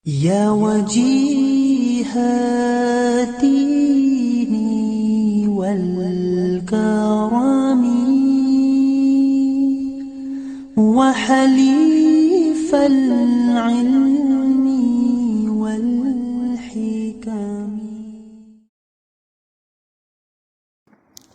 يا وجيه الدين والكرم وحليف العلم والحكم.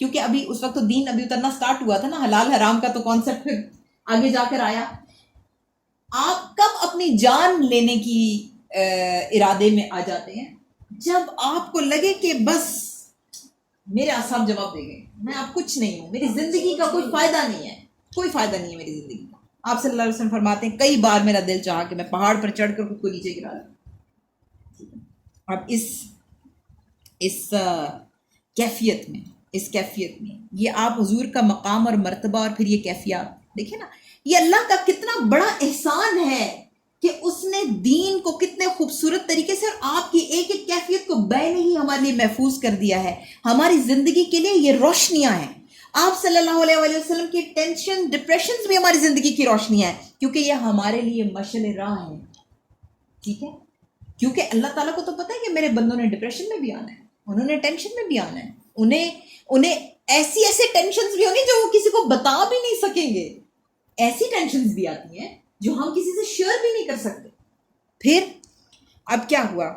کیونکہ ابھی اس وقت تو دین ابھی اترنا سٹارٹ ہوا تھا نا، حلال حرام کا تو کانسیپٹ پھر آگے جا کر آیا. آپ کب اپنی جان لینے کی ارادے میں آ جاتے ہیں؟ جب آپ کو لگے کہ بس میرے اعصاب جواب دے گئے، میں اب کچھ نہیں ہوں، میری زندگی کا کوئی فائدہ نہیں ہے، کوئی فائدہ نہیں ہے میری زندگی کا. آپ صلی اللہ علیہ وسلم فرماتے ہیں کئی بار میرا دل چاہا کہ میں پہاڑ پر چڑھ کر خود کو نیچے گرا دوں. اب اس کیفیت میں یہ آپ حضور کا مقام اور مرتبہ اور پھر یہ کیفیات دیکھیں نا، یہ اللہ کا کتنا بڑا احسان ہے کہ اس نے دین کو کتنے خوبصورت طریقے سے اور آپ کی ایک ایک کیفیت کو بین ہی ہمارے لیے محفوظ کر دیا ہے. ہماری زندگی کے لیے یہ روشنیاں ہیں. آپ صلی اللہ علیہ وآلہ وسلم کی ٹینشن ڈپریشنز بھی ہماری زندگی کی روشنیاں ہیں، کیونکہ یہ ہمارے لیے مشعل راہ ہے. ٹھیک ہے، کیونکہ اللہ تعالیٰ کو تو پتہ ہے کہ میرے بندوں نے ڈپریشن میں بھی آنا ہے، انہوں نے ٹینشن میں بھی آنا ہے، انہیں ایسے ٹینشنز بھی ہونی جو وہ کسی کو بتا بھی نہیں سکیں گے. ایسی ٹینشنز بھی آتی ہیں جو ہم کسی سے شیئر بھی نہیں کر سکتے. پھر اب کیا ہوا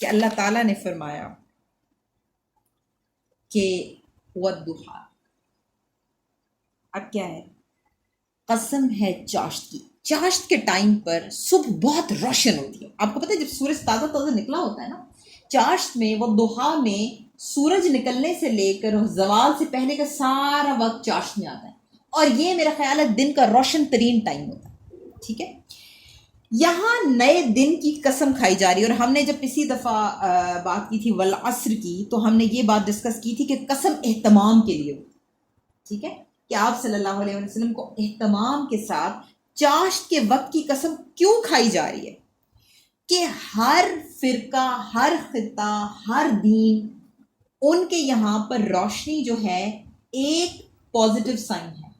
کہ اللہ تعالیٰ نے فرمایا کہ والضحیٰ، اب کیا ہے؟ قسم ہے چاشت کی. چاشت کے ٹائم پر صبح بہت روشن ہوتی ہے. آپ کو پتہ ہے جب سورج تازہ نکلا ہوتا ہے نا، چاشت میں والضحیٰ میں سورج نکلنے سے لے کر زوال سے پہلے کا سارا وقت چاشت میں آتا ہے، اور یہ میرا خیال ہے دن کا روشن ترین ٹائم ہوتا ہے. ٹھیک ہے، یہاں نئے دن کی قسم کھائی جا رہی ہے. اور ہم نے جب پچھلی دفعہ بات کی تھی والعصر کی، تو ہم نے یہ بات ڈسکس کی تھی کہ قسم اہتمام کے لیے. ٹھیک ہے، کہ آپ صلی اللہ علیہ وسلم کو اہتمام کے ساتھ چاشت کے وقت کی قسم کیوں کھائی جا رہی ہے؟ کہ ہر فرقہ، ہر خطہ، ہر دین، ان کے یہاں پر روشنی جو ہے ایک پازیٹیو سائن ہے،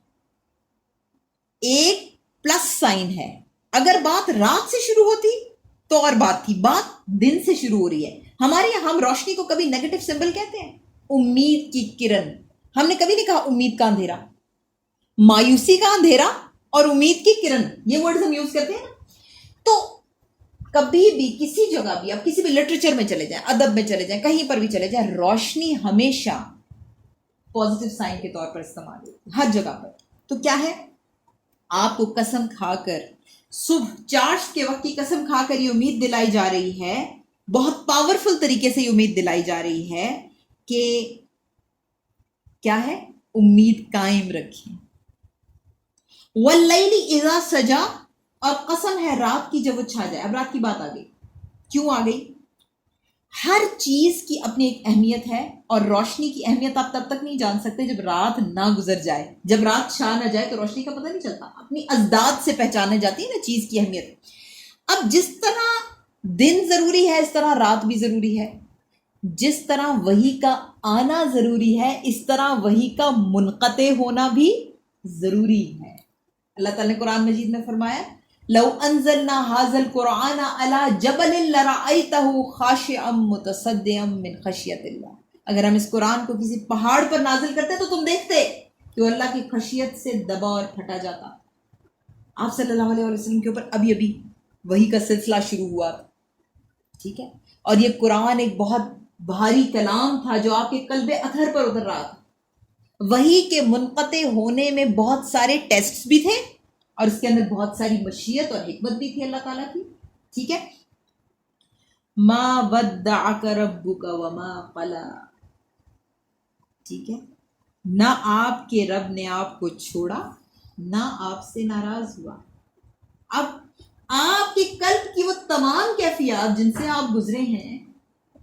ایک پلس سائن ہے. اگر بات رات سے شروع ہوتی تو اور بات تھی، بات دن سے شروع ہو رہی ہے. ہمارے یہاں ہم روشنی کو کبھی نیگیٹو سمبل کہتے ہیں، امید کی کرن. ہم نے کبھی نہیں کہا امید کا اندھیرا، مایوسی کا اندھیرا اور امید کی کرن، یہ ورڈز ہم یوز کرتے ہیں نا. تو کبھی بھی کسی جگہ بھی آپ کسی بھی لٹریچر میں چلے جائیں، ادب میں چلے جائیں، کہیں پر بھی چلے جائیں، روشنی ہمیشہ پازیٹیو سائن کے طور پر استعمال ہوتی ہے ہر جگہ پر. تو کیا ہے، آپ کو قسم کھا کر صبح چاشت کے وقت کی قسم کھا کر یہ امید دلائی جا رہی ہے، بہت پاورفل طریقے سے یہ امید دلائی جا رہی ہے کہ کیا ہے، امید قائم رکھیں. واللیل اذا سجا، اور قسم ہے رات کی جب وہ چھا جائے. اب رات کی بات آ گئی، کیوں آ گئی؟ ہر چیز کی اپنی ایک اہمیت ہے، اور روشنی کی اہمیت آپ تب تک نہیں جان سکتے جب رات نہ گزر جائے. جب رات چھا نہ جائے تو روشنی کا پتہ نہیں چلتا. اپنی ازداد سے پہچانے جاتی ہے نا چیز کی اہمیت. اب جس طرح دن ضروری ہے اس طرح رات بھی ضروری ہے، جس طرح وحی کا آنا ضروری ہے اس طرح وحی کا منقطع ہونا بھی ضروری ہے. اللہ تعالیٰ نے قرآن مجید میں فرمایا لو انزلنا هذا القرآن على جبل لرأيته خاشعا متصدعا من خشیت اللہ. اگر ہم اس قرآن کو کسی پہاڑ پر نازل کرتے تو تم دیکھتے کہ وہ اللہ کی خشیت سے دبا اور پھٹا جاتا. آپ صلی اللہ علیہ وسلم کے اوپر ابھی وحی کا سلسلہ شروع ہوا. ٹھیک ہے، اور یہ قرآن ایک بہت بھاری کلام تھا جو آپ کے قلب اطہر پر اتر رہا تھا. وحی کے منقطع ہونے میں بہت سارے ٹیسٹس بھی تھے، اور اس کے اندر بہت ساری مشیت اور حکمت بھی تھی اللہ تعالیٰ کی. ٹھیک ہے، ما ودعک ربک وما قلی. ٹھیک ہے، نہ آپ کے رب نے آپ کو چھوڑا نہ آپ سے ناراض ہوا. اب آپ کے قلب کی وہ تمام کیفیات جن سے آپ گزرے ہیں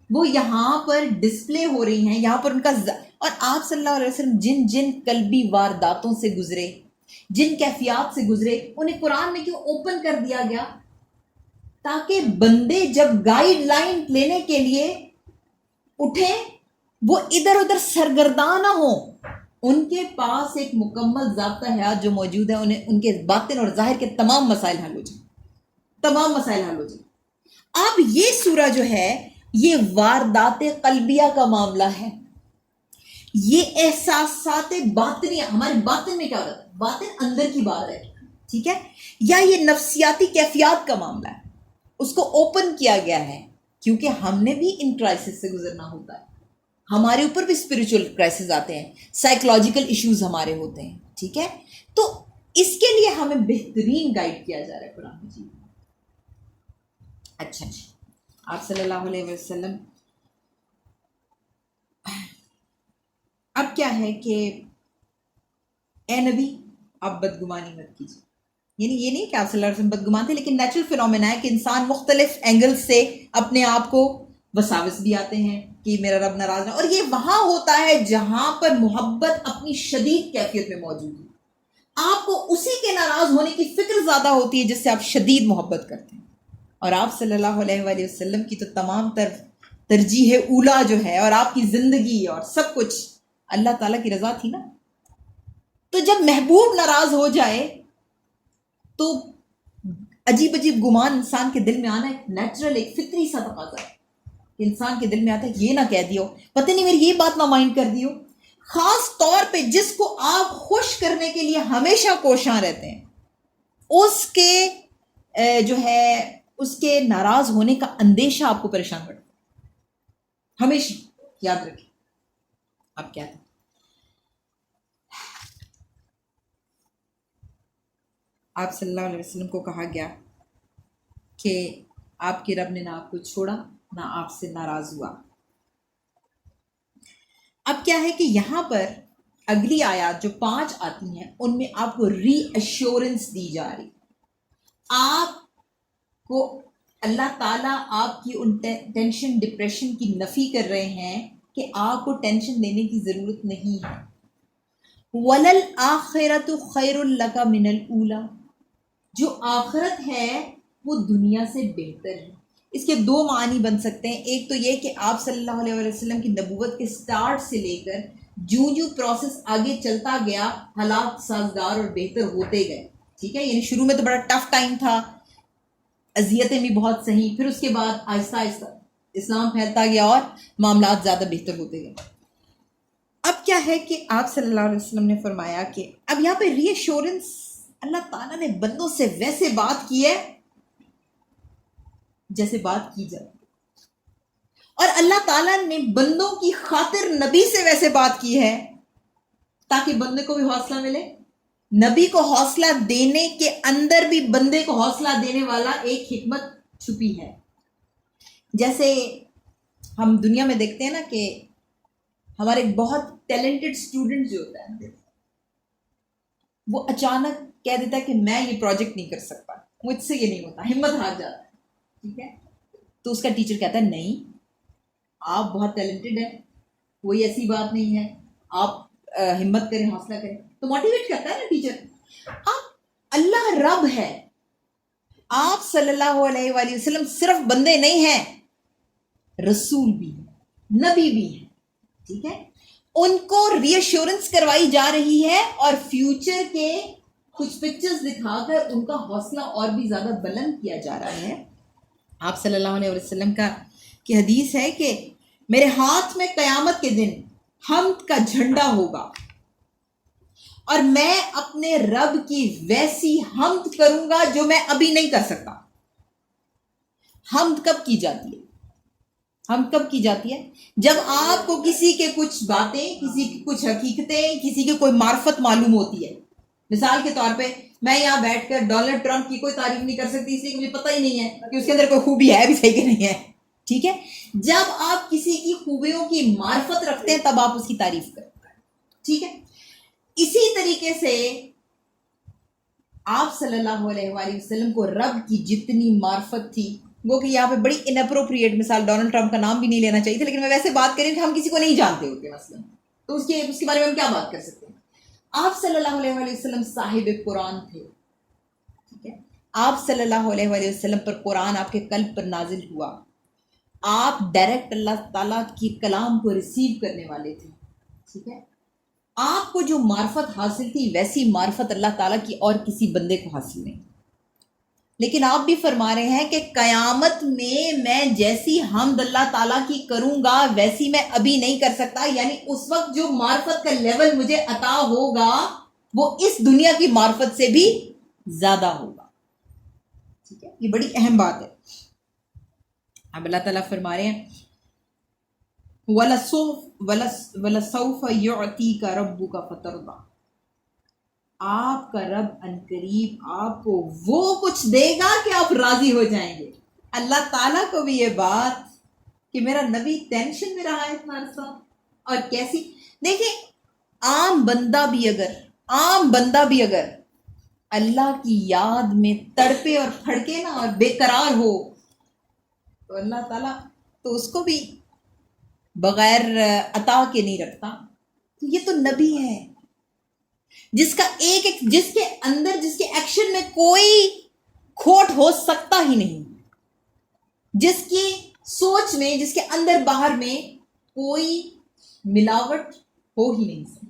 وہ یہاں پر ڈسپلے ہو رہی ہیں، یہاں پر ان کا اور آپ صلی اللہ علیہ وسلم جن جن قلبی وارداتوں سے گزرے، جن کیفیات سے گزرے، انہیں قرآن میں کیوں اوپن کر دیا گیا؟ تاکہ بندے جب گائیڈ لائن لینے کے لیے اٹھیں وہ ادھر ادھر سرگرداں نہ ہوں. ان کے پاس ایک مکمل ضابطہ حیات جو موجود ہے، انہیں ان کے باطن اور ظاہر کے تمام مسائل حل ہو جائیں، تمام مسائل حل ہو جائیں. اب یہ سورہ جو ہے یہ واردات قلبیہ کا معاملہ ہے، یہ احساسات باطنیہ. ہمارے باطن میں کیا ہوتا ہے؟ باطن اندر کی بات ہے. ٹھیک ہے، یا یہ نفسیاتی کیفیات کا معاملہ ہے، اس کو اوپن کیا گیا ہے کیونکہ ہم نے بھی ان کرائسس سے گزرنا ہوتا ہے. ہمارے اوپر بھی اسپرچل کرائسس آتے ہیں, سائیکولوجیکل ایشوز ہمارے ہوتے ہیں, ٹھیک ہے. تو اس کے لیے ہمیں بہترین گائیڈ کیا جا رہا ہے قرآن مجید. اچھا جی, آپ صلی اللہ علیہ وسلم اب کیا ہے کہ اے نبی آپ بدگمانی مت کیجیے. یعنی یہ نہیں کہ آپ صلی اللہ علیہ وسلم بدگمان تھے, لیکن نیچرل فینومینا ہے کہ انسان مختلف اینگل سے اپنے آپ کو وساوس بھی آتے ہیں کہ میرا رب ناراض نہ, اور یہ وہاں ہوتا ہے جہاں پر محبت اپنی شدید کیفیت میں موجود ہے. آپ کو اسی کے ناراض ہونے کی فکر زیادہ ہوتی ہے جس سے آپ شدید محبت کرتے ہیں. اور آپ صلی اللہ علیہ وآلہ وسلم کی تو تمام ترجیح اولا جو ہے, اور آپ کی زندگی اور سب کچھ اللہ تعالیٰ کی رضا تھی نا. تو جب محبوب ناراض ہو جائے تو عجیب عجیب گمان انسان کے دل میں آنا ایک نیچرل, ایک فطری سا تقاضا ہے. انسان کے دل میں آتا ہے یہ نہ کہہ دیو, پتہ نہیں میری یہ بات نہ مائنڈ کر دیو. خاص طور پہ جس کو آپ خوش کرنے کے لیے ہمیشہ کوشاں رہتے ہیں, اس کے جو ہے اس کے ناراض ہونے کا اندیشہ آپ کو پریشان کرتا ہے. ہمیشہ یاد رکھیں. آپ کیا تھا, آپ صلی اللہ علیہ وسلم کو کہا گیا کہ آپ کے رب نے نہ آپ کو چھوڑا نہ آپ سے ناراض ہوا. اب کیا ہے کہ یہاں پر اگلی آیات جو 5 آتی ہیں ان میں آپ کو ری ایشورنس دی جا رہی. آپ کو اللہ تعالیٰ آپ کی ان ٹینشن ڈپریشن کی نفی کر رہے ہیں کہ آپ کو ٹینشن لینے کی ضرورت نہیں ہے. وَلَلْآخِرَةُ خَيْرٌ لَكَ مِنَ الْأُولَى, جو آخرت ہے وہ دنیا سے بہتر ہے. اس کے 2 معنی بن سکتے ہیں. ایک تو یہ کہ آپ صلی اللہ علیہ وسلم کی نبوت کے سٹارٹ سے لے کر جو پروسیس آگے چلتا گیا حالات سازگار اور بہتر ہوتے گئے, ٹھیک ہے. یعنی شروع میں تو بڑا ٹف ٹائم تھا, اذیتیں بھی بہت سہی, پھر اس کے بعد آہستہ آہستہ اسلام پھیلتا گیا اور معاملات زیادہ بہتر ہوتے گئے. اب کیا ہے کہ آپ صلی اللہ علیہ وسلم نے فرمایا کہ اب یہاں پہ ری ایشورنس, اللہ تعالیٰ نے بندوں سے ویسے بات کی ہے جیسے بات کی جاتی, اور اللہ تعالیٰ نے بندوں کی خاطر نبی سے ویسے بات کی ہے تاکہ بندے کو بھی حوصلہ ملے. نبی کو حوصلہ دینے کے اندر بھی بندے کو حوصلہ دینے والا ایک حکمت چھپی ہے. جیسے ہم دنیا میں دیکھتے ہیں نا کہ ہمارے بہت ٹیلنٹڈ اسٹوڈنٹ جو ہوتا ہے وہ اچانک کہہ دیتا ہے کہ میں یہ پروجیکٹ نہیں کر سکتا, مجھ سے یہ نہیں ہوتا, ہمت ہار جاتا ہے, ٹھیک ہے. تو اس کا ٹیچر کہتا ہے نہیں آپ بہت ٹیلنٹڈ ہیں, کوئی ایسی بات نہیں ہے, آپ ہمت کریں, حوصلہ کریں. تو موٹیویٹ کرتا ہے نا ٹیچر. اب اللہ رب ہے, آپ صلی اللہ علیہ وآلہ وسلم صرف بندے نہیں ہیں, رسول بھی ہیں, نبی بھی ہیں, ٹھیک ہے. ان کو ری ایشورنس کروائی جا رہی ہے اور فیوچر کے کچھ پکچرز دکھا کر ان کا حوصلہ اور بھی زیادہ بلند کیا جا رہا ہے. آپ صلی اللہ علیہ وسلم کی حدیث ہے کہ میرے ہاتھ میں قیامت کے دن حمد کا جھنڈا ہوگا اور میں اپنے رب کی ویسی حمد کروں گا جو میں ابھی نہیں کر سکتا. حمد کب کی جاتی ہے؟ ہم کب کی جاتی ہے جب آپ کو کسی کے کچھ باتیں, کسی کی کچھ حقیقتیں, کسی کی کوئی معرفت معلوم ہوتی ہے. مثال کے طور پہ میں یہاں بیٹھ کر ڈونلڈ ٹرمپ کی کوئی تعریف نہیں کر سکتی, اس لیے کہ مجھے پتہ ہی نہیں ہے کہ اس کے اندر کوئی خوبی ہے بھی صحیح کہ نہیں ہے, ٹھیک ہے. جب آپ کسی کی خوبیوں کی معرفت رکھتے ہیں تب آپ اس کی تعریف کرتے ہیں, ٹھیک ہے. اسی طریقے سے آپ صلی اللہ علیہ وآلہ وسلم کو رب کی جتنی معرفت تھی, وہ کہ یہاں پہ بڑی اناپروپریٹ مثال, ڈونلڈ ٹرمپ کا نام بھی نہیں لینا چاہیے تھا, لیکن میں ویسے بات کریں کہ ہم کسی کو نہیں جانتے ہوتے مثلا, تو اس کے بارے میں ہم کیا بات کر سکتے ہیں. آپ صلی اللہ علیہ وآلہ وسلم صاحب قرآن تھے, ٹھیک ہے. آپ صلی اللہ علیہ وآلہ وسلم پر قرآن آپ کے قلب پر نازل ہوا, آپ ڈائریکٹ اللہ تعالیٰ کی کلام کو ریسیو کرنے والے تھے, ٹھیک ہے. آپ کو جو معرفت حاصل تھی ویسی معرفت اللہ تعالیٰ کی اور کسی بندے کو حاصل نہیں. لیکن آپ بھی فرما رہے ہیں کہ قیامت میں جیسی حمد اللہ تعالیٰ کی کروں گا ویسی میں ابھی نہیں کر سکتا. یعنی اس وقت جو معرفت کا لیول مجھے عطا ہوگا وہ اس دنیا کی معرفت سے بھی زیادہ ہوگا, ٹھیک ہے. یہ بڑی اہم بات ہے. اب اللہ تعالیٰ فرما رہے ہیں وَلَسَوْفَ يُعْتِيكَ رَبُّكَ فَتَرْضَىٰ، آپ کا رب عنقریب آپ کو وہ کچھ دے گا کہ آپ راضی ہو جائیں گے. اللہ تعالیٰ کو بھی یہ بات کہ میرا نبی ٹینشن میں رہا ہے اتنا عرصہ، اور کیسی دیکھیں عام بندہ بھی اگر اللہ کی یاد میں تڑپے اور پھڑکے نا اور بے قرار ہو تو اللہ تعالیٰ تو اس کو بھی بغیر عطا کے نہیں رکھتا. تو یہ تو نبی ہے جس کا جس کے اندر جس کے ایکشن میں کوئی کھوٹ ہو سکتا ہی نہیں، جس کی سوچ میں جس کے اندر باہر میں کوئی ملاوٹ ہو ہی نہیں سکتی.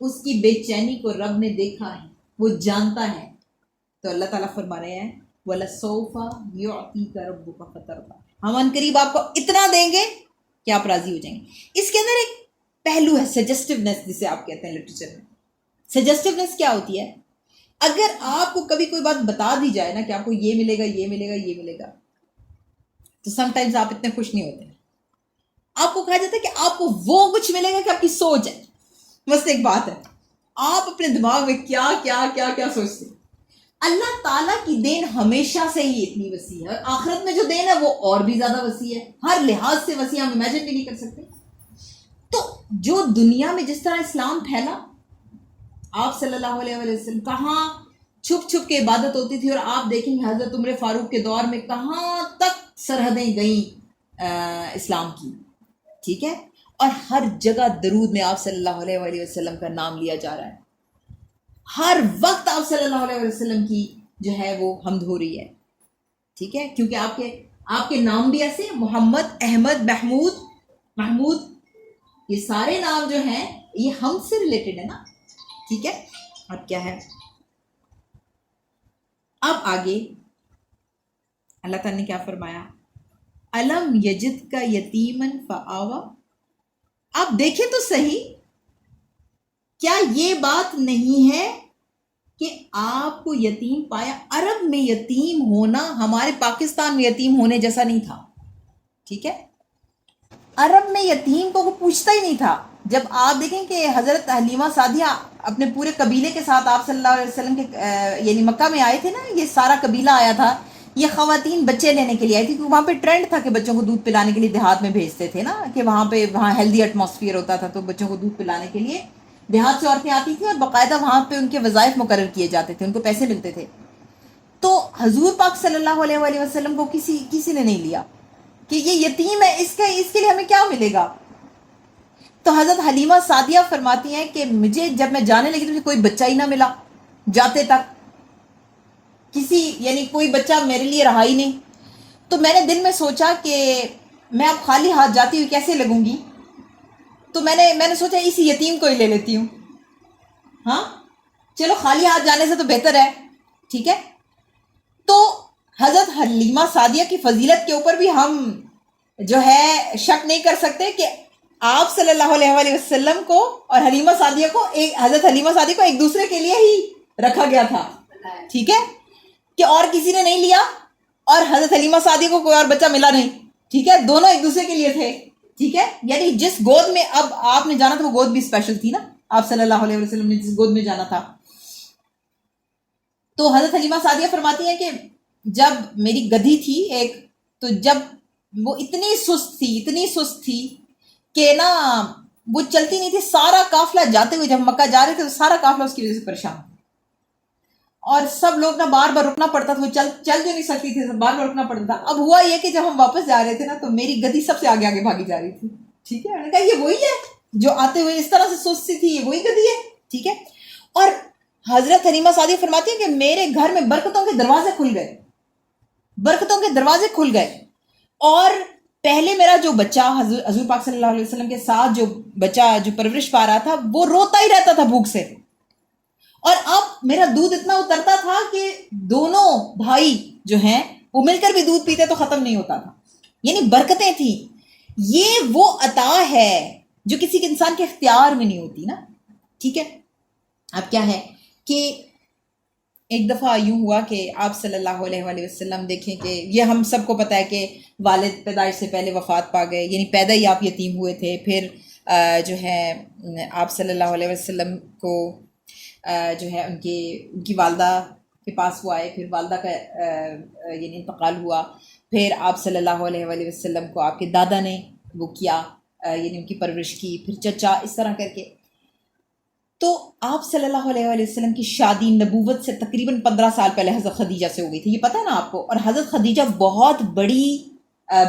اس کی بے چینی کو رب نے دیکھا ہے، وہ جانتا ہے. تو اللہ تعالیٰ فرما رہے ہیں وَلَسَوْفَ يُعْتِيكَ رَبُّكَ فَتَرْضَىٰ، ہم ان قریب آپ کو اتنا دیں گے کہ آپ راضی ہو جائیں گے. اس کے اندر ایک پہلو ہے سجسٹیونیس، جسے آپ کہتے ہیں لٹریچر میں. سجسٹیونیس کیا ہوتی ہے؟ اگر آپ کو کبھی کوئی بات بتا دی جائے نا کہ آپ کو یہ ملے گا یہ ملے گا یہ ملے گا، تو سم ٹائمز آپ اتنے خوش نہیں ہوتے. آپ کو کہا جاتا ہے کہ آپ کو وہ کچھ ملے گا کہ آپ کی سوچ ہے. بس ایک بات ہے، آپ اپنے دماغ میں کیا کیا کیا کیا سوچتے ہیں. اللہ تعالیٰ کی دین ہمیشہ سے ہی اتنی وسیع ہے، اور آخرت میں جو دین ہے وہ اور بھی زیادہ وسیع ہے، ہر لحاظ سے وسیع، ہم امیجن بھی نہیں کر سکتے. تو جو دنیا میں جس طرح اسلام پھیلا، آپ صلی اللہ علیہ وسلم کہاں چھپ چھپ کے عبادت ہوتی تھی، اور آپ دیکھیں گے حضرت عمر فاروق کے دور میں کہاں تک سرحدیں گئیں اسلام کی. ٹھیک ہے، اور ہر جگہ درود میں آپ صلی اللہ علیہ وسلم کا نام لیا جا رہا ہے. ہر وقت آپ صلی اللہ علیہ وسلم کی جو ہے وہ حمد ہو رہی ہے. ٹھیک ہے، کیونکہ آپ کے نام بھی ایسے محمد، احمد، محمود، یہ سارے نام جو ہیں یہ ہم سے ریلیٹڈ ہے نا. ٹھیک ہے، اب کیا ہے، اب آگے اللہ تعالیٰ نے کیا فرمایا، الم یجد کا یتیمن فآوا. آپ دیکھیں تو صحیح، کیا یہ بات نہیں ہے کہ آپ کو یتیم پایا؟ عرب میں یتیم ہونا ہمارے پاکستان میں یتیم ہونے جیسا نہیں تھا. ٹھیک ہے، عرب میں یتیم کو پوچھتا ہی نہیں تھا. جب آپ دیکھیں کہ حضرت حلیمہ سعدیہ اپنے پورے قبیلے کے ساتھ آپ صلی اللہ علیہ وسلم کے یعنی مکہ میں آئے تھے نا، یہ سارا قبیلہ آیا تھا. یہ خواتین بچے لینے کے لیے آئی تھی، کیونکہ وہاں پہ ٹرینڈ تھا کہ بچوں کو دودھ پلانے کے لیے دیہات میں بھیجتے تھے نا، کہ وہاں ہیلدی ایٹماسفیئر ہوتا تھا، تو بچوں کو دودھ پلانے کے لیے دیہات سے عورتیں آتی تھیں، اور باقاعدہ وہاں پہ ان کے وظائف مقرر کیے جاتے تھے، ان کو پیسے ملتے تھے. تو حضور پاک صلی اللہ علیہ وسلم کو کسی نے نہیں لیا کہ یہ یتیم ہے، اس کے لیے ہمیں کیا ملے گا. تو حضرت حلیمہ سعدیہ فرماتی ہیں کہ مجھے جب میں جانے لگی تو مجھے کوئی بچہ ہی نہ ملا، جاتے تک یعنی کوئی بچہ میرے لیے رہا ہی نہیں. تو میں نے دل میں سوچا کہ میں اب خالی ہاتھ جاتی ہوئی کیسے لگوں گی، تو میں نے سوچا اسی یتیم کو ہی لے لیتی ہوں. ہاں چلو، خالی ہاتھ جانے سے تو بہتر ہے. ٹھیک ہے، تو حضرت حلیمہ سعدیہ کی فضیلت کے اوپر بھی ہم جو ہے شک نہیں کر سکتے کہ آپ صلی اللہ علیہ وسلم کو اور حلیمہ سعدیہ کو حضرت حلیمہ سعدیہ کو ایک دوسرے کے لیے ہی رکھا گیا تھا. ٹھیک ہے، کہ اور کسی نے نہیں لیا، اور حضرت حلیمہ سعدیہ کو کوئی اور بچہ ملا نہیں. ٹھیک ہے، دونوں ایک دوسرے کے لیے تھے. ٹھیک ہے، یعنی جس گود میں اب آپ نے جانا تھا وہ گود بھی اسپیشل تھی نا، آپ صلی اللہ علیہ وسلم نے جس گود میں جانا تھا. تو حضرت حلیمہ سعدیہ فرماتی ہیں کہ جب میری گدھی تھی ایک، تو جب وہ اتنی سست تھی کہ نا وہ چلتی نہیں تھی. سارا قافلہ جاتے ہوئے جب مکہ جا رہے تھے تو سارا قافلہ اس کی وجہ سے پریشان، اور سب لوگ نا بار بار رکنا پڑتا تھا، وہ چل جو نہیں سکتی تھی، بار بار رکنا پڑتا تھا. اب ہوا یہ کہ جب ہم واپس جا رہے تھے نا تو میری گدھی سب سے آگے آگے بھاگی جا رہی تھی. ٹھیک ہے، میں نے کہا یہ وہی ہے جو آتے ہوئے اس طرح سے سست سی تھی، یہ وہی گدھی ہے. ٹھیک ہے، اور حضرت حلیمہ سعدیہ فرماتی ہیں کہ میرے گھر میں برکتوں کے دروازے کھل گئے. اور پہلے میرا جو بچہ حضور پاک صلی اللہ علیہ وسلم کے ساتھ جو بچہ جو پرورش پا رہا تھا وہ روتا ہی رہتا تھا بھوک سے، اور اب میرا دودھ اتنا اترتا تھا کہ دونوں بھائی جو ہیں وہ مل کر بھی دودھ پیتے تو ختم نہیں ہوتا تھا. یعنی برکتیں تھیں. یہ وہ عطا ہے جو کسی کے انسان کے اختیار میں نہیں ہوتی نا. ٹھیک ہے، اب کیا ہے کہ ایک دفعہ یوں ہوا کہ آپ صلی اللہ علیہ وآلہ وسلم دیکھیں کہ یہ ہم سب کو پتہ ہے کہ والد پیدائش سے پہلے وفات پا گئے، یعنی پیدا ہی آپ یتیم ہوئے تھے. پھر جو ہے آپ صلی اللہ علیہ وسلم کو جو ہے ان کی والدہ کے پاس وہ آئے، پھر والدہ کا یعنی انتقال ہوا. پھر آپ صلی اللہ علیہ وآلہ وسلم کو آپ کے دادا نے وہ کیا، یعنی ان کی پرورش کی، پھر چچا، اس طرح کر کے. تو آپ صلی اللہ علیہ وآلہ وسلم کی شادی نبوت سے تقریباً 15 سال پہلے حضرت خدیجہ سے ہو گئی تھی، یہ پتہ ہے نا آپ کو. اور حضرت خدیجہ بہت بڑی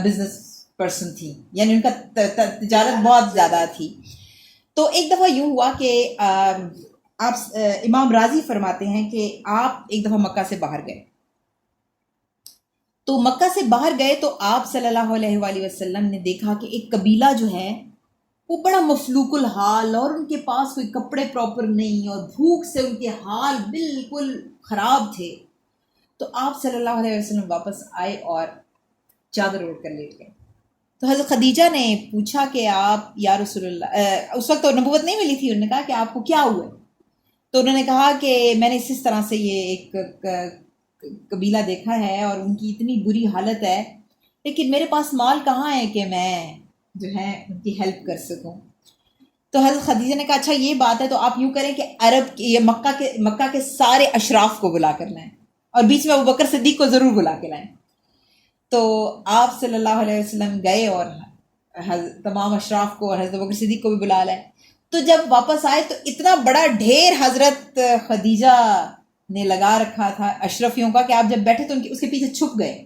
بزنس پرسن تھی، یعنی ان کا تجارت بہت زیادہ تھی. تو ایک دفعہ یوں ہوا کہ آپ امام راضی فرماتے ہیں کہ آپ ایک دفعہ مکہ سے باہر گئے. تو مکہ سے باہر گئے تو آپ صلی اللہ علیہ وآلہ وسلم نے دیکھا کہ ایک قبیلہ جو ہے وہ بڑا مفلوق الحال، اور ان کے پاس کوئی کپڑے پراپر نہیں، اور بھوک سے ان کے حال بالکل خراب تھے. تو آپ صلی اللہ علیہ وسلم واپس آئے اور چادر اوڑھ کر لیٹ گئے. تو حضرت خدیجہ نے پوچھا کہ آپ یا رسول اللہ، اس وقت تو نبوت نہیں ملی تھی، انہوں نے کہا کہ آپ کو کیا ہوا ہے؟ تو انہوں نے کہا کہ میں نے اس طرح سے یہ ایک قبیلہ دیکھا ہے اور ان کی اتنی بری حالت ہے، لیکن میرے پاس مال کہاں ہے کہ میں جو ہے ان کی ہیلپ کر سکوں. تو حضرت خدیجہ نے کہا اچھا یہ بات ہے، تو آپ یوں کریں کہ عرب یہ مکہ کے سارے اشراف کو بلا کر لائیں، اور بیچ میں ابوبکر صدیق کو ضرور بلا کے لائیں. تو آپ صلی اللہ علیہ وسلم گئے اور تمام اشراف کو اور حضرت ابوبکر صدیق کو بھی بلا لائے. تو جب واپس آئے تو اتنا بڑا ڈھیر حضرت خدیجہ نے لگا رکھا تھا اشرفیوں کا کہ آپ جب بیٹھے تو اس کے پیچھے چھپ گئے.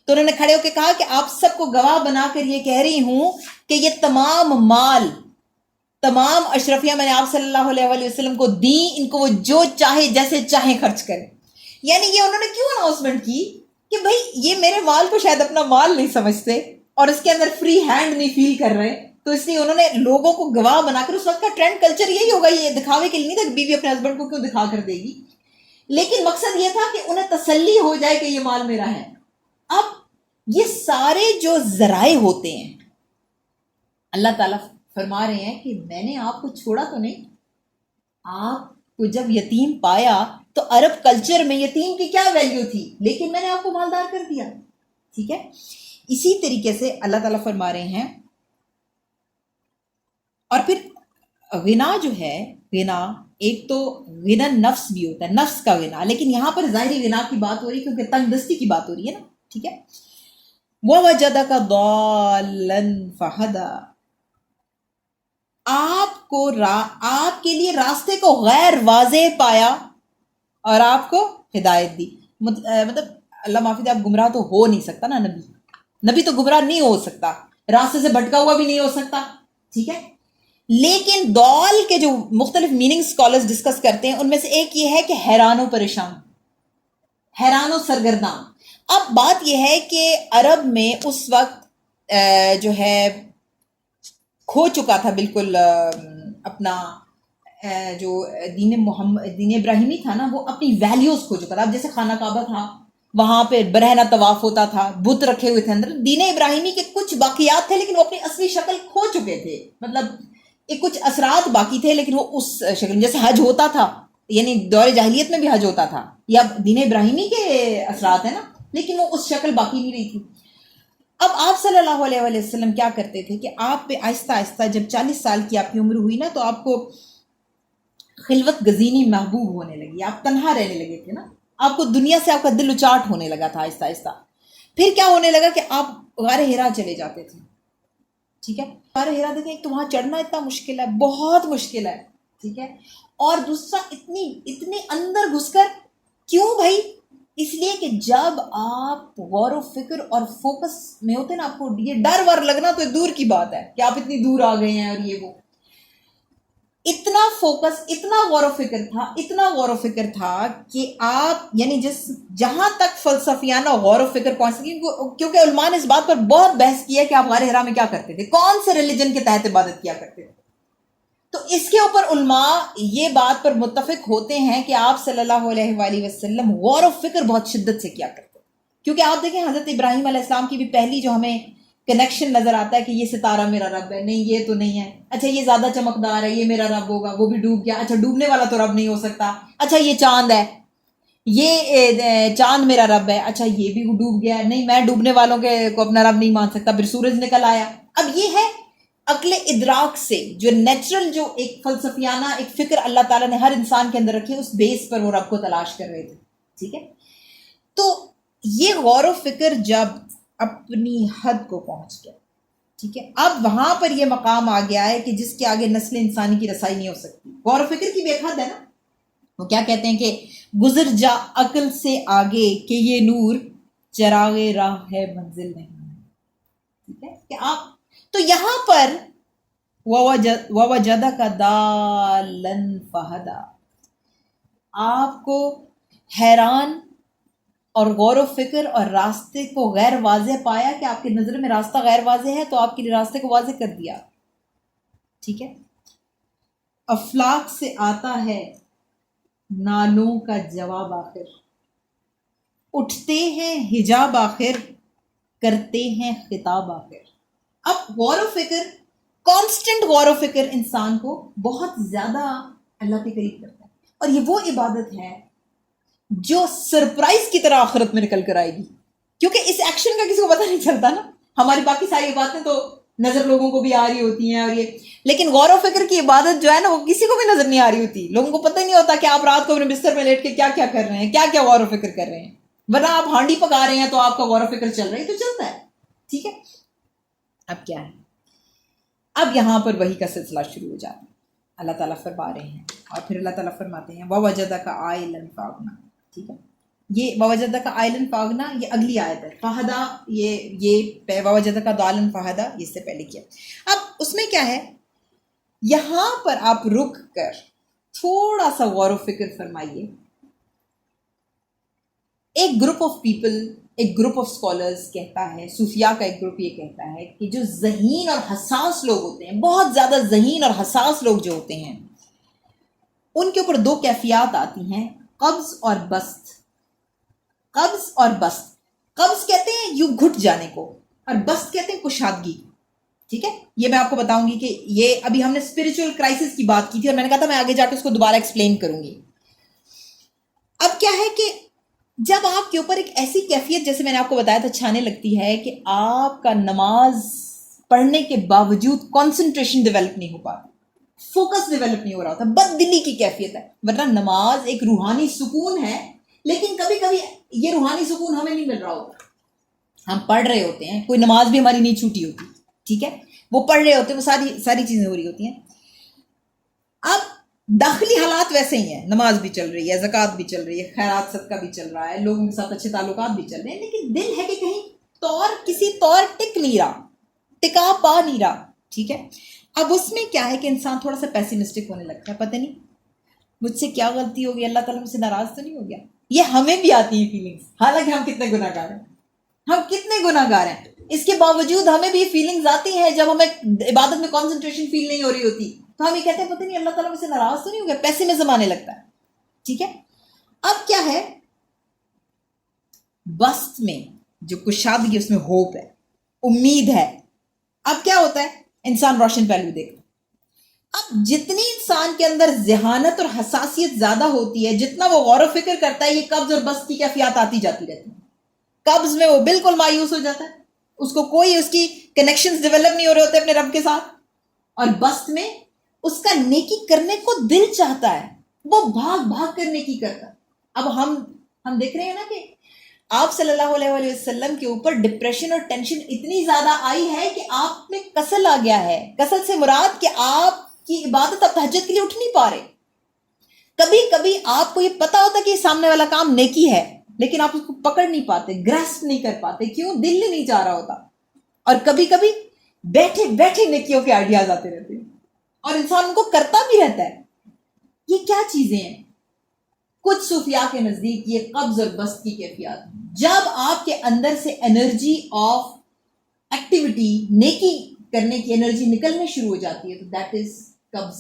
تو انہوں نے کھڑے ہو کے کہا کہ آپ سب کو گواہ بنا کر یہ کہہ رہی ہوں کہ یہ تمام مال، تمام اشرفیاں میں نے آپ صلی اللہ علیہ وآلہ وسلم کو دی، ان کو وہ جو چاہے جیسے چاہیں خرچ کریں. یعنی یہ انہوں نے کیوں اناؤنسمنٹ کی کہ بھائی یہ میرے مال کو شاید اپنا مال نہیں سمجھتے اور اس کے اندر فری ہینڈ نہیں فیل کر رہے، تو اس لیے انہوں نے لوگوں کو گواہ بنا کر، اس وقت کا ٹرینڈ کلچر یہی ہوگا، یہ دکھاوے کے لیے نہیں تھا کہ بیوی اپنے ہسبینڈ کو کیوں دکھا کر دے گی، لیکن مقصد یہ تھا کہ انہیں تسلی ہو جائے کہ یہ مال میرا ہے. اب یہ سارے جو ذرائع ہوتے ہیں، اللہ تعالیٰ فرما رہے ہیں کہ میں نے آپ کو چھوڑا تو نہیں. آپ کو جب یتیم پایا تو عرب کلچر میں یتیم کی کیا ویلیو تھی، لیکن میں نے آپ کو مالدار کر دیا. ٹھیک ہے، اسی طریقے سے اللہ تعالیٰ فرما رہے ہیں. اور پھر غنا جو ہے، غنا ایک تو غنا نفس بھی ہوتا ہے، نفس کا غنا، لیکن یہاں پر ظاہری غنا کی بات ہو رہی ہے کیونکہ تنگ دستی کی بات ہو رہی ہے نا. ٹھیک ہے، وَوَجَدَكَ ضَالًّا فَهَدَىٰ، آپ کے لیے راستے کو غیر واضح پایا اور آپ کو ہدایت دی. مطلب اللہ معافی دے، آپ گمراہ تو ہو نہیں سکتا نا، نبی تو گمراہ نہیں ہو سکتا، راستے سے بھٹکا ہوا بھی نہیں ہو سکتا. ٹھیک ہے، لیکن دول کے جو مختلف میننگ سکالرز ڈسکس کرتے ہیں ان میں سے ایک یہ ہے کہ حیران و پریشان، حیران و سرگرداں. اب بات یہ ہے کہ عرب میں اس وقت جو ہے کھو چکا تھا بالکل اپنا جو دین ابراہیمی تھا نا، وہ اپنی ویلیوز کھو چکا تھا. اب جیسے خانہ کعبہ تھا، وہاں پہ برہنہ طواف ہوتا تھا، بت رکھے ہوئے تھے اندر، دین ابراہیمی کے کچھ باقیات تھے لیکن وہ اپنی اصلی شکل کھو چکے تھے. مطلب ایک کچھ اثرات باقی تھے لیکن وہ اس شکل، جیسے حج ہوتا تھا، یعنی دور جاہلیت میں بھی حج ہوتا تھا، یا دین ابراہیمی کے اثرات ہیں نا، لیکن وہ اس شکل باقی نہیں رہی تھی. اب آپ صلی اللہ علیہ وآلہ وسلم کیا کرتے تھے کہ آپ پہ آہستہ آہستہ جب 40 سال کی آپ کی عمر ہوئی نا، تو آپ کو خلوت گزینی محبوب ہونے لگی، آپ تنہا رہنے لگے تھے نا، آپ کو دنیا سے آپ کا دل اچاٹ ہونے لگا تھا آہستہ آہستہ. پھر کیا ہونے لگا کہ آپ غار حرا چلے جاتے تھے. ٹھیک ہے، غار حرا دیکھیں، ایک تو وہاں چڑھنا اتنا مشکل ہے، بہت مشکل ہے. ٹھیک ہے، اور دوسرا اتنے اندر گھس کر، کیوں بھائی؟ اس لیے کہ جب آپ غور و فکر اور فوکس میں ہوتے نا، آپ کو یہ ڈر ور لگنا تو دور کی بات ہے کہ آپ اتنی دور آ گئے ہیں، اور یہ وہ اتنا فوکس، اتنا غور و فکر تھا، اتنا غور و فکر تھا کہ آپ یعنی جہاں تک فلسفیانہ غور و فکر پہنچ سکیں، کیونکہ علماء نے اس بات پر بہت بحث کی ہے کہ آپ غار حرا میں کیا کرتے تھے، کون سے ریلیجن کے تحت عبادت کیا کرتے تھے. تو اس کے اوپر علماء یہ بات پر متفق ہوتے ہیں کہ آپ صلی اللہ علیہ وآلہ وسلم غور و فکر بہت شدت سے کیا کرتے، کیونکہ آپ دیکھیں حضرت ابراہیم علیہ السلام کی بھی پہلی جو ہمیں کنیکشن نظر آتا ہے کہ یہ ستارہ میرا رب ہے، نہیں یہ تو نہیں ہے، اچھا یہ زیادہ چمکدار ہے، یہ میرا رب ہوگا، وہ بھی ڈوب گیا، اچھا ڈوبنے والا تو رب نہیں ہو سکتا، اچھا یہ چاند ہے. یہ چاند میرا رب ہے، اچھا یہ بھی ڈوب گیا، نہیں میں ڈوبنے والوں کے کو اپنا رب نہیں مان سکتا، پھر سورج نکل آیا. اب یہ ہے عقل ادراک سے جو نیچرل، جو ایک فلسفیانہ ایک فکر اللہ تعالیٰ نے ہر انسان کے اندر رکھی، اس بیس پر وہ رب کو تلاش کر رہے تھے. ٹھیک ہے، تو یہ غور و فکر جب اپنی حد کو پہنچ گیا، ٹھیک ہے، اب وہاں پر یہ مقام آ گیا ہے کہ جس کے آگے نسل انسانی کی رسائی نہیں ہو سکتی. غور و فکر کی بھی ایک حد ہے نا. وہ کیا کہتے ہیں کہ گزر جا عقل سے آگے کہ یہ نور چراغ راہ ہے منزل نہیں. ٹھیک ہے کہ آپ تو یہاں پر وَوَجَدَكَ ضَالًّا فَهَدَىٰ، آپ کو حیران اور غور و فکر اور راستے کو غیر واضح پایا کہ آپ کی نظر میں راستہ غیر واضح ہے تو آپ کے لیے راستے کو واضح کر دیا. ٹھیک ہے، افلاک سے آتا ہے نالوں کا جواب آخر، اٹھتے ہیں حجاب آخر، کرتے ہیں خطاب آخر. اب غور و فکر، کانسٹنٹ غور و فکر انسان کو بہت زیادہ اللہ کے قریب کرتا ہے، اور یہ وہ عبادت ہے جو سرپرائز کی طرح آخرت میں نکل کر آئے گی، کیونکہ اس ایکشن کا کسی کو پتہ نہیں چلتا نا. ہماری باقی ساری باتیں تو نظر لوگوں کو بھی آ رہی ہوتی ہیں، اور یہ لیکن غور و فکر کی عبادت جو ہے نا وہ کسی کو بھی نظر نہیں آ رہی ہوتی. لوگوں کو پتہ ہی نہیں ہوتا کہ آپ رات کو اپنے بستر میں لیٹ کے کیا کیا کر رہے ہیں، کیا کیا غور و فکر کر رہے ہیں. ورنہ آپ ہانڈی پکا رہے ہیں تو آپ کا غور و فکر چل رہا ہے، تو چلتا ہے. ٹھیک ہے، اب کیا ہے، اب یہاں پر وحی کا سلسلہ شروع ہو جاتا ہے. اللہ تعالیٰ فرما رہے ہیں، اور پھر اللہ تعالیٰ فرماتے ہیں وَوَجَدَكَ عَائِلًا فَأَغْنَىٰ. ٹھیک ہے، یہ وَوَجَدَكَ عَائِلًا فَأَغْنَىٰ یہ اگلی آیت ہے. فہدا یہ وَوَجَدَكَ ضَالًّا فَهَدَىٰ یہ اس سے پہلے کیا. اب اس میں کیا ہے، یہاں پر آپ رک کر تھوڑا سا غور و فکر فرمائیے. ایک گروپ آف پیپل، ایک گروپ آف اسکالرز کہتا ہے، صوفیاء کا ایک گروپ یہ کہتا ہے کہ جو ذہین اور حساس لوگ ہوتے ہیں، بہت زیادہ ذہین اور حساس لوگ جو ہوتے ہیں، ان کے اوپر دو کیفیات آتی ہیں، قبض اور بسط. قبض اور بسط، قبض کہتے ہیں یوں گھٹ جانے کو، اور بسط کہتے ہیں کشادگی. ٹھیک ہے، یہ میں آپ کو بتاؤں گی کہ یہ ابھی ہم نے اسپرچل کرائسس کی بات کی تھی، اور میں نے کہا تھا میں آگے جا کے اس کو دوبارہ ایکسپلین کروں گی. اب کیا ہے کہ جب آپ کے اوپر ایک ایسی کیفیت، جیسے میں نے آپ کو بتایا تھا، چھانے لگتی ہے کہ آپ کا نماز پڑھنے کے باوجود کنسنٹریشن ڈیولپ نہیں ہو پاتا، فوکس ڈیولپ نہیں ہو رہا ہوتا، بد دلی کی کیفیت ہے. ورنہ نماز ایک روحانی سکون ہے، لیکن کبھی کبھی یہ روحانی سکون ہمیں نہیں مل رہا ہوتا. ہم پڑھ رہے ہوتے ہیں، کوئی نماز بھی ہماری نہیں چھوٹی ہوتی. ٹھیک ہے، وہ پڑھ رہے ہوتے ہیں، وہ ساری چیزیں ہو رہی ہوتی ہیں. اب داخلی حالات ویسے ہی ہیں، نماز بھی چل رہی ہے، زکوٰۃ بھی چل رہی ہے، خیرات صدقہ بھی چل رہا ہے، لوگوں کے ساتھ اچھے تعلقات بھی چل رہے ہیں، لیکن دل ہے کہ کہیں کسی طور ٹک نہیں رہا، ٹکا پا نہیں رہا. ٹھیک ہے، اب اس میں کیا ہے کہ انسان تھوڑا سا پیسیمسٹک ہونے لگتا ہے، پتہ نہیں مجھ سے کیا غلطی ہو گئی، اللہ تعالیٰ مجھ سے ناراض تو نہیں ہو گیا. یہ ہمیں بھی آتی ہیں فیلنگس، حالانکہ ہم کتنے گناہ گار ہیں، ہم کتنے گناہ گار ہیں، اس کے باوجود ہمیں بھی فیلنگز آتی ہیں. جب ہمیں عبادت میں کنسنٹریشن فیل نہیں ہو رہی ہوتی تو ہم یہ کہتے ہیں پتہ نہیں اللہ تعالیٰ مجھ سے ناراض تو نہیں ہو گیا، پیسیمزم آنے لگتا ہے. ٹھیک ہے، اب کیا ہے، بسط میں جو کشادگی، اس میں ہوپ ہے، امید ہے. اب کیا ہوتا ہے، انسان روشن پہلو دیکھتا ہے. اب جتنی انسان کے اندر ذہانت اور حساسیت زیادہ ہوتی ہے، جتنا وہ غور و فکر کرتا ہے، یہ قبض اور بسط کی کیفیات آتی جاتی رہتی ہیں. قبض میں وہ بالکل مایوس ہو جاتا ہے، اس کو کوئی اس کی کنیکشنز ڈیولپ نہیں ہو رہے ہوتے اپنے رب کے ساتھ، اور بسط میں اس کا نیکی کرنے کو دل چاہتا ہے، وہ بھاگ بھاگ کر نیکی کرتا. اب ہم دیکھ رہے ہیں نا کہ آپ صلی اللہ علیہ وآلہ وسلم کے اوپر ڈپریشن اور ٹینشن اتنی زیادہ آئی ہے کہ آپ میں کسل آ گیا ہے. کسل سے مراد کہ آپ کی عبادت آپ تہجد کے لیے اٹھ نہیں پا رہے. کبھی کبھی آپ کو یہ پتا ہوتا کہ یہ سامنے والا کام نیکی ہے، لیکن آپ اس کو پکڑ نہیں پاتے، گراسپ نہیں کر پاتے، کیوں؟ دل ہی نہیں چاہ رہا ہوتا. اور کبھی کبھی بیٹھے بیٹھے نیکیوں کے آئیڈیاز آتے رہتے ہیں اور انسان ان کو کرتا بھی رہتا ہے. یہ کیا چیزیں ہیں؟ کچھ صوفیاء کے نزدیک یہ قبض اور بسط کی کیفیات. جب آپ کے اندر سے انرجی آف ایکٹیویٹی، نیکی کرنے کی انرجی نکلنے شروع ہو جاتی ہے تو دیٹ از قبض.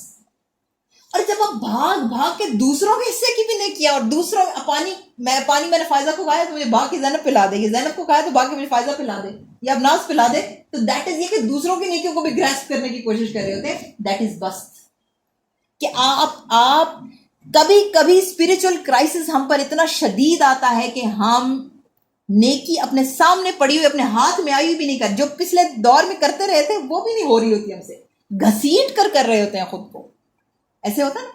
اور جب آپ بھاگ بھاگ کے دوسروں کے حصے کی بھی نہیں کیا، اور دوسروں پانی میں نے فائزہ کو کھایا تو مجھے بھاگ کے زینب پلا دے، یہ زینب کو کھایا تو بھاگ کے مجھے فائزہ پلا دے، یا ابناس پلا دے، تو دیٹ از یہ کہ دوسروں کی نیکیوں کو بھی گراسپ کرنے کی کوشش کر رہے ہوتے ہیں. That is best. کہ آپ کبھی کبھی اسپرچل کرائسس ہم پر اتنا شدید آتا ہے کہ ہم نیکی اپنے سامنے پڑی ہوئی اپنے ہاتھ میں آئی ہوئی بھی نہیں کر, جو پچھلے دور میں کرتے رہے تھے وہ بھی نہیں ہو رہی ہوتی ہم سے, گھسیٹ کر رہے ہوتے ہیں خود کو. ایسے ہوتا نا.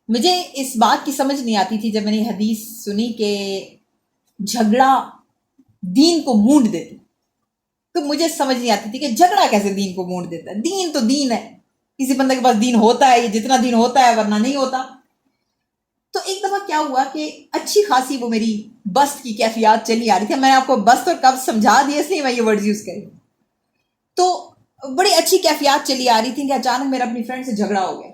مجھے اس بات کی سمجھ نہیں آتی تھی جب میں نے حدیث سنی کہ جھگڑا دین کو مونڈ دیتا, تو مجھے سمجھ نہیں آتی تھی کہ جھگڑا کیسے دین کو مونڈ دیتا ہے. دین تو دین ہے, کسی بندے کے پاس دین ہوتا ہے, یہ جتنا دین ہوتا ہے ورنہ نہیں ہوتا. تو ایک دفعہ کیا ہوا کہ اچھی خاصی وہ میری بست کی کیفیات چلی آ رہی تھی. میں نے آپ کو بست اور قبض سمجھا دیا اس لیے میں یہ ورڈز یوز کری. تو بڑی اچھی کیفیات چلی آ رہی تھی کہ اچانک میرا اپنی فرینڈ سے جھگڑا ہو گیا.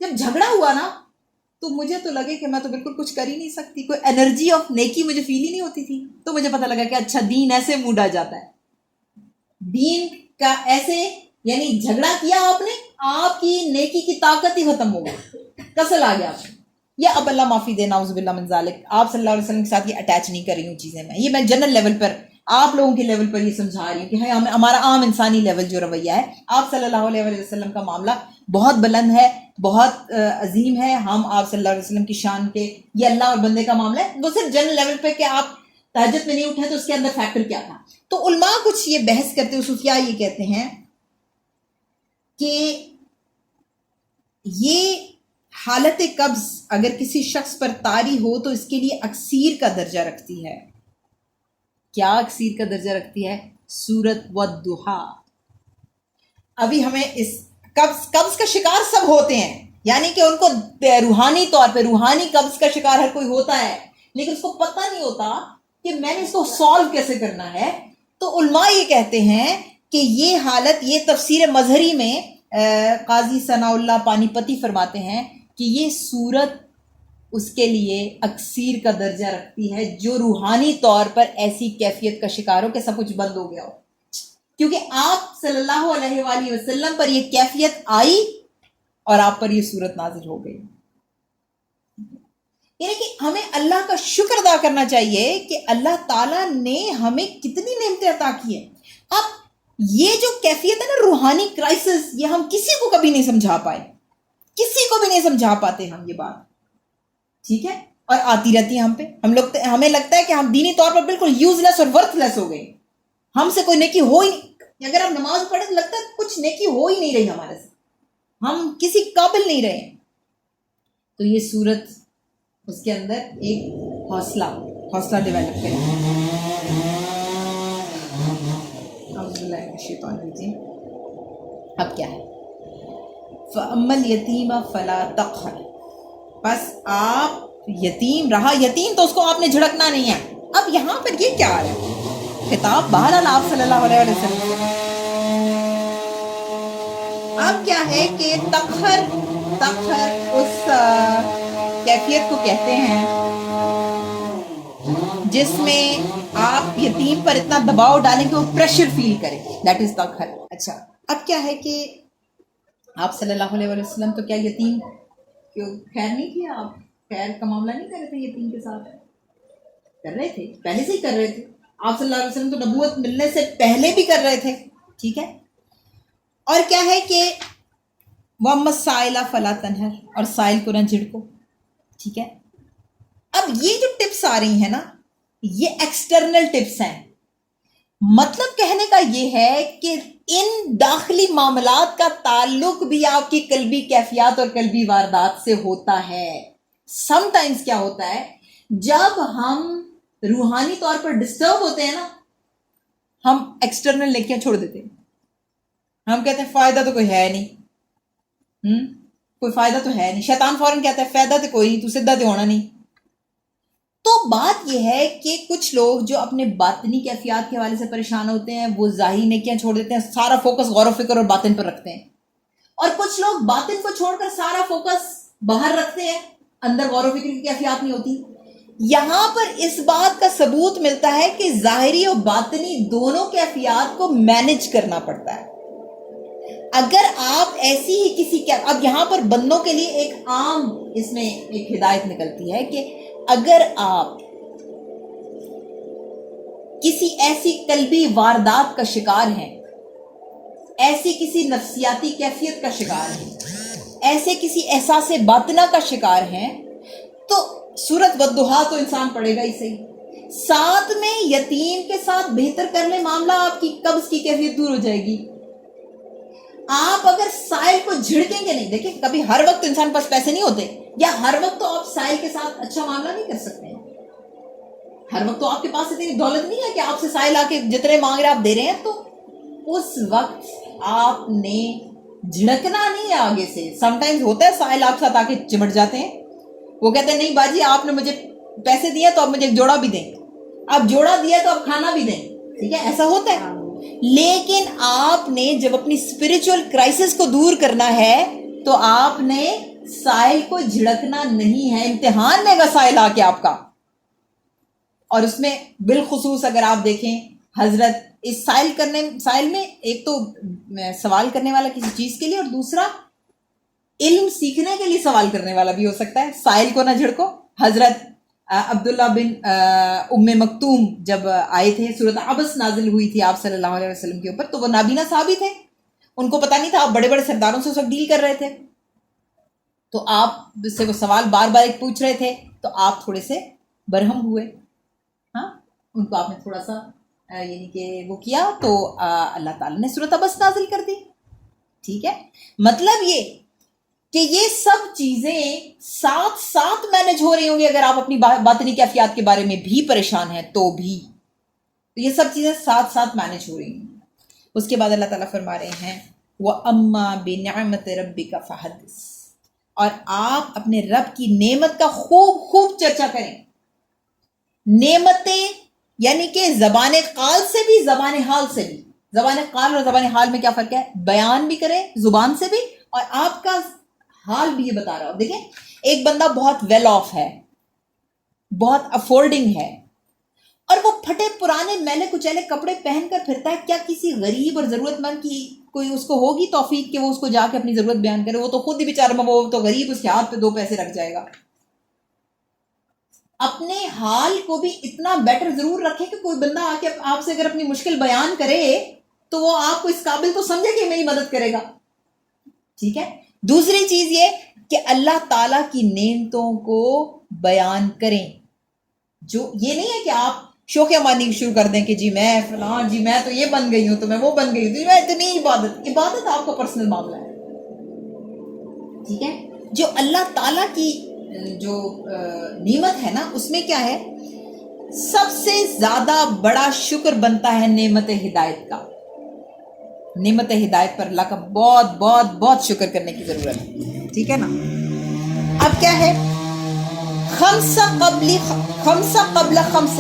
جب جھگڑا ہوا نا تو مجھے تو لگے کہ میں تو بالکل کچھ کر ہی نہیں سکتی, کوئی انرجی آف نیکی مجھے فیل ہی نہیں ہوتی تھی. تو مجھے پتہ لگا کہ اچھا دین ایسے موڈا جاتا ہے, دین کا ایسے, یعنی جھگڑا کیا آپ نے, آپ کی نیکی کی طاقت ہی ختم ہو گئی, کسل آ گیا آپ. یا اب اللہ معافی دے, نعوذ باللہ من ذالک, آپ صلی اللہ علیہ وسلم کے ساتھ یہ اٹیچ نہیں کر رہی ہوں چیزیں میں, یہ میں جنرل لیول پر آپ لوگوں کے لیول پر یہ سمجھا رہی ہوں کہ ہمارا عام انسانی لیول جو رویہ ہے, آپ صلی اللہ علیہ وسلم کا معاملہ بہت بلند ہے, بہت عظیم ہے. ہم آپ صلی اللہ علیہ وسلم کی شان کے, یہ اللہ اور بندے کا معاملہ ہے. وہ صرف جنرل لیول پہ کہ آپ تہجد میں نہیں اٹھے تو اس کے اندر فیکٹر کیا تھا. تو علماء کچھ یہ بحث کرتے ہیں, صوفیاء یہ کہتے ہیں کہ یہ حالت قبض اگر کسی شخص پر طاری ہو تو اس کے لیے اکثیر کا درجہ رکھتی ہے. کیا اکثیر کا درجہ رکھتی ہے؟ سورت والضحیٰ. ابھی ہمیں اس قبض کا شکار سب ہوتے ہیں, یعنی کہ ان کو روحانی طور پہ روحانی قبض کا شکار ہر کوئی ہوتا ہے, لیکن اس کو پتہ نہیں ہوتا کہ میں نے اس کو سالو کیسے کرنا ہے. تو علماء یہ کہتے ہیں کہ یہ حالت, یہ تفسیر مظہری میں قاضی ثناء اللہ پانی پتی فرماتے ہیں کہ یہ صورت اس کے لیے اکثیر کا درجہ رکھتی ہے جو روحانی طور پر ایسی کیفیت کا شکار ہو کہ سب کچھ بند ہو گیا ہو, کیونکہ آپ صلی اللہ علیہ وآلہ وسلم پر یہ کیفیت آئی اور آپ پر یہ صورت نازل ہو گئی. یعنی کہ ہمیں اللہ کا شکر ادا کرنا چاہیے کہ اللہ تعالیٰ نے ہمیں کتنی نعمتیں عطا کی ہیں. اب یہ جو کیفیت ہے نا روحانی کرائسس, یہ ہم کسی کو کبھی نہیں سمجھا پائے, کسی کو بھی نہیں سمجھا پاتے ہم یہ بات, ٹھیک ہے, اور آتی رہتی ہے ہم پہ. ہمیں لگتا ہے کہ ہم دینی طور پر بالکل یوز لیس اور ورتھ لیس ہو گئے, ہم سے کوئی نیکی ہو ہی نہیں. اگر ہم نماز پڑھیں تو لگتا ہے کچھ نیکی ہو ہی نہیں رہی ہمارے سے, ہم کسی قابل نہیں رہے. تو یہ صورت اس کے اندر ایک حوصلہ ڈیولپ کرے. اب کیا ہے؟ فَأَمَّا الْيَتِيمَ فَلَا تَقْهَرْ, بس آپ یتیم رہا, یتیم تو اس کو آپ نے جھڑکنا نہیں ہے. اب یہاں پر یہ کیا ہے خطاب بہرحال آپ صلی اللہ علیہ وسلم. اب کیا ہے کہ تقہر اس کیفیت کو کہتے ہیں جس میں آپ یتیم پر اتنا دباؤ ڈالیں کہ وہ پریشر فیل کرے, دیٹ از تقہر. اچھا, اب کیا ہے کہ آپ صلی اللہ علیہ وسلم تو کیا یتیم خیر نہیں کیا, آپ خیر کا معاملہ نہیں کر رہے تھے یتیم کے ساتھ؟ کر رہے تھے, پہلے سے ہی کر رہے تھے. آپ صلی اللہ علیہ وسلم تو نبوت ملنے سے پہلے بھی کر رہے تھے, ٹھیک ہے. اور کیا ہے کہ وَأَمَّا السَّائِلَ فَلَا تَنْهَرْ, اور سائل کو نہ جھڑکو, ٹھیک ہے. اب یہ جو ٹپس آ رہی ہیں نا, یہ ایکسٹرنل ٹپس ہیں. مطلب کہنے کا یہ ہے کہ ان داخلی معاملات کا تعلق بھی آپ کی قلبی کیفیات اور قلبی واردات سے ہوتا ہے. سم ٹائمز کیا ہوتا ہے, جب ہم روحانی طور پر ڈسٹرب ہوتے ہیں نا, ہم ایکسٹرنل نیکیاں چھوڑ دیتے ہیں. ہم کہتے ہیں فائدہ تو کوئی ہے نہیں, کوئی فائدہ تو ہے نہیں. شیطان فوراً کہتا ہے فائدہ تو کوئی نہیں, تو سدھا تو ہونا نہیں. تو بات یہ ہے کہ کچھ لوگ جو اپنے باطنی کیفیات کے حوالے سے پریشان ہوتے ہیں وہ ظاہری نیکیاں چھوڑ دیتے ہیں, سارا فوکس غور و فکر اور باطن پر رکھتے ہیں. اور کچھ لوگ باطن کو چھوڑ کر سارا فوکس باہر رکھتے ہیں, اندر غور و فکر کی کیفیات نہیں ہوتی. یہاں پر اس بات کا ثبوت ملتا ہے کہ ظاہری اور باطنی دونوں کیفیات کو مینج کرنا پڑتا ہے. اگر آپ ایسی ہی کسی اب یہاں پر بندوں کے لیے ایک عام اس میں ایک ہدایت نکلتی ہے کہ اگر آپ کسی ایسی قلبی واردات کا شکار ہیں, ایسی کسی نفسیاتی کیفیت کا شکار ہیں ایسے کسی احساس باطنہ کا شکار ہیں تو سورت والضحیٰ تو انسان پڑھے گا ہی صحیح، ساتھ میں یتیم کے ساتھ بہتر کر لے معاملہ، آپ کی قبض کی کیفیت دور ہو جائے گی۔ آپ اگر سائل کو جھڑکیں گے نہیں، دیکھیں کبھی ہر وقت انسان پاس پیسے نہیں ہوتے، یا ہر وقت تو آپ سائل کے ساتھ اچھا معاملہ نہیں کر سکتے ہیں، ہر وقت تو آپ کے پاس اتنی دولت نہیں ہے کہ آپ سے سائل آ کے جتنے مانگ رہے آپ دے رہے ہیں، تو اس وقت آپ نے جھڑکنا نہیں ہے آگے سے۔ سم ٹائمز ہوتا ہے سائل آپ کے ساتھ آ کے چمٹ جاتے ہیں، وہ کہتے ہیں نہیں باجی آپ نے مجھے پیسے دیے تو آپ مجھے ایک جوڑا بھی دیں، آپ جوڑا دیا تو آپ کھانا بھی دیں، ٹھیک ہے، ایسا ہوتا ہے۔ لیکن آپ نے جب اپنی اسپرچل کرائسس کو دور کرنا ہے تو آپ نے سائل کو جھڑکنا نہیں ہے، امتحان لے گا سائل آ کے آپ کا۔ اور اس میں بالخصوص اگر آپ دیکھیں حضرت اس سائل میں ایک تو سوال کرنے والا کسی چیز کے لیے، اور دوسرا علم سیکھنے کے لیے سوال کرنے والا بھی ہو سکتا ہے۔ سائل کو نہ جھڑکو۔ حضرت عبداللہ بن ام مکتوم جب آئے تھے، سورۃ عبس نازل ہوئی تھی آپ صلی اللہ علیہ وسلم کے اوپر، تو وہ نابینا صحابی تھے، ان کو پتہ نہیں تھا، آپ بڑے بڑے سرداروں سے اس وقت ڈیل کر رہے تھے، تو آپ سے وہ سوال بار بار ایک پوچھ رہے تھے، تو آپ تھوڑے سے برہم ہوئے، ہاں ان کو آپ نے تھوڑا سا یعنی کہ وہ کیا، تو اللہ تعالیٰ نے سورۃ عبس نازل کر دی، ٹھیک ہے۔ مطلب یہ کہ یہ سب چیزیں ساتھ ساتھ مینج ہو رہی ہوں گی، اگر آپ اپنی باطنی کیفیات کے بارے میں بھی پریشان ہیں تو بھی، تو یہ سب چیزیں ساتھ ساتھ مینج ہو رہی ہیں۔ اس کے بعد اللہ تعالیٰ فرما رہے ہیں وَأَمَّا بِنِعْمَةِ رَبِّكَ فَحَدِّثْ، اور آپ اپنے رب کی نعمت کا خوب خوب چرچا کریں۔ نعمتیں یعنی کہ زبان قال سے بھی زبان حال سے بھی، زبان قال اور زبان حال میں کیا فرق ہے؟ بیان بھی کریں زبان سے بھی، اور آپ کا حال بھی یہ بتا رہا ہو۔ دیکھیں ایک بندہ بہت ویل آف ہے، بہت افورڈنگ ہے، اور وہ پھٹے پرانے میلے کچیلے کپڑے پہن کر پھرتا ہے، کیا کسی غریب اور ضرورت مند کی کوئی اس کو ہوگی توفیق کہ وہ اس کو جا کے اپنی ضرورت بیان کرے؟ وہ تو خود ہی بیچارہ، وہ تو غریب، اس کے ہاتھ پہ 2 پیسے رکھ جائے گا۔ اپنے حال کو بھی اتنا بیٹر ضرور رکھیں کہ کوئی بندہ آ کے آپ سے اگر اپنی مشکل بیان کرے تو وہ آپ کو اس قابل تو سمجھے کہ میری مدد کرے گا، ٹھیک ہے۔ دوسری چیز یہ کہ اللہ تعالیٰ کی نعمتوں کو بیان کریں، جو یہ نہیں ہے کہ آپ شوخیاں مارنی شروع کر دیں کہ جی میں فلاں، جی میں تو یہ بن گئی ہوں، تو میں وہ بن گئی ہوں، تو میں اتنی عبادت آپ کا پرسنل معاملہ ہے، ٹھیک ہے۔ جو اللہ تعالیٰ کی جو نعمت ہے نا، اس میں کیا ہے، سب سے زیادہ بڑا شکر بنتا ہے نعمت ہدایت کا۔ نعمت ہدایت پر اللہ کا بہت بہت بہت شکر کرنے کی ضرورت ہے، ٹھیک ہے نا۔ اب کیا ہے، خمسہ قبل خمس،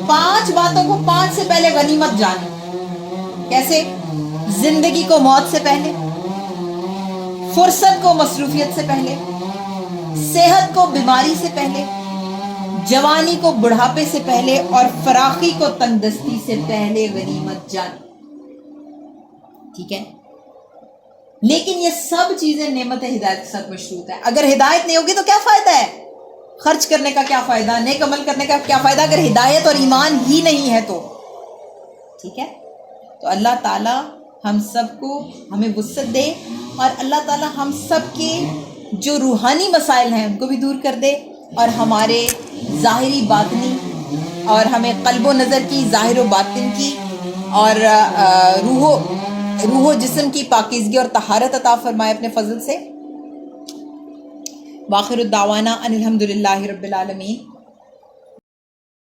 5 باتوں کو 5 سے پہلے غنیمت جانیں۔ کیسے؟ زندگی کو موت سے پہلے، فرصت کو مصروفیت سے پہلے، صحت کو بیماری سے پہلے، جوانی کو بڑھاپے سے پہلے، اور فراخی کو تنگدستی سے پہلے غنیمت جانی، ٹھیک ہے۔ لیکن یہ سب چیزیں نعمت ہدایت کے ساتھ مشروط ہے۔ اگر ہدایت نہیں ہوگی تو کیا فائدہ ہے خرچ کرنے کا، کیا فائدہ نیک عمل کرنے کا، کیا فائدہ اگر ہدایت اور ایمان ہی نہیں ہے تو، ٹھیک ہے۔ تو اللہ تعالیٰ ہم سب کو ہمیں وسعت دے، اور اللہ تعالیٰ ہم سب کے جو روحانی مسائل ہیں ان کو بھی دور کر دے، اور ہمارے ظاہری باطنی، اور ہمیں قلب و نظر کی، ظاہر و باطن کی، اور روح و جسم کی پاکیزگی اور طہارت عطا فرمائے اپنے فضل سے۔ وآخر الدعوانا ان الحمد للہ رب العالمین۔